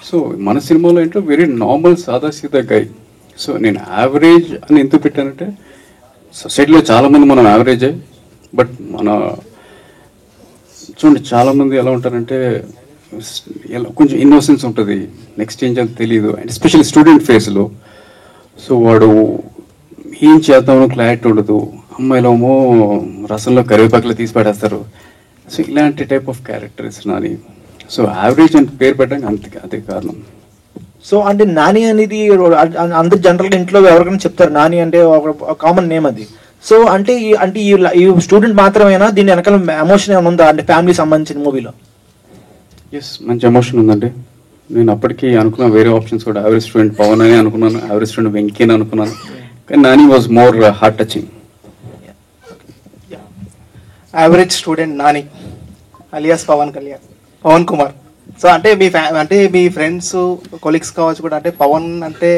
So మన సినిమాలో ఏంటో వెరీ నార్మల్ సాదాసీదా గై. సో నేను యావరేజ్ అని ఎందుకు పెట్టానంటే సొసైటీలో చాలామంది మనం యావరేజే, బట్ మన చూడండి చాలామంది ఎలా ఉంటారంటే ఎలా కొంచెం ఇన్నోసెన్స్ ఉంటుంది, నెక్స్ట్ ఏం చేయాలో తెలియదు, అండ్ ఎస్పెషల్లీ స్టూడెంట్ ఫేస్లో. సో వాడు ఏం చేద్దామో క్లారిటీ ఉండదు, అమ్మాయిలేమో రసంలో కరివేపాకులు తీసి పడేస్తారు. సో ఇలాంటి type of characters Nani. So average అని పేరు పెట్టడానికి అదే కారణం. సో అంటే నాని అనేది అందరు జనరల్గా ఇంట్లో ఎవరికైనా చెప్తారు, నాని అంటే ఒక కామన్ నేమ్ అది. సో అంటే ఈ స్టూడెంట్ మాత్రమేనా, దీని వెనకాల ఎమోషన్ ఏమైనా ఉందా అంటే ఫ్యామిలీ సంబంధించిన మూవీలో? ఎస్, మంచి ఎమోషన్ ఉందండి. నేను అప్పటికి అనుకున్నా వేరే ఆప్షన్స్ కూడా, యావరేజ్ స్టూడెంట్ పవన్ అని అనుకున్నాను, యావరేజ్ స్టూడెంట్ వెంకీ అని అనుకున్నాను, కానీ Nani was more heart touching. Average student Nani alias Pavan Kumar. So అంటే మీ ఫ్రెండ్స్ కొలీగ్స్ కావచ్చు కూడా, అంటే పవన్ అంటే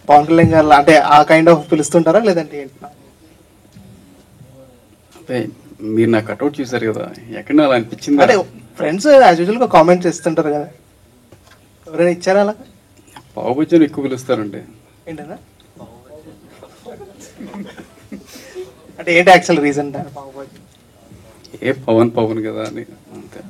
పవన్ కళ్యాణ్ గారు అంటే ఆ కైండ్ ఆఫ్ పిలుస్తుంటారా లేదంటే ఏంటి? అంటే మీరు నాకు కట్అవుట్ చూసారు కదా, ఎక్కడ అలా అనిపించింది? అంటే ఫ్రెండ్స్ యాజ్ యూజువల్గా కామెంట్ చేస్తుంటారు కదా, ఎవరైనా ఇచ్చారా అలా? పావుబజ్జని ఎక్కువ పిలుస్తారండి. ఏంటన్నా అంటే ఏంటి యాక్చువల్ రీజన్? ఏ పవన్ పవన్ కదా అని అంతే.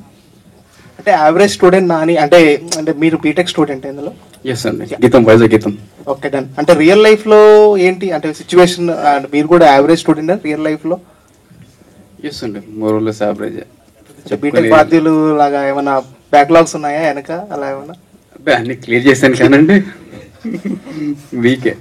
అంటే యావరేజ్ స్టూడెంట్ నాని అంటే మీరు బీటెక్ స్టూడెంట్ ఇందులో? ఎస్ అండి, గీతం, వైజాగ్ గీతం. Okay done. అంటే రియల్ లైఫ్లో ఏంటి అంటే సిచ్యువేషన్, మీరు కూడా యావరేజ్ స్టూడెంట్ రియల్ లైఫ్లో? ఎస్ అండి, మోరల్లెస్ యావరేజ్. బీటెక్ బాధ్యులు లాగా ఏమైనా బ్యాక్లాగ్స్ ఉన్నాయా వెనక అలా ఏమైనా? అన్నీ క్లియర్ చేశాను కానండి, వీకే.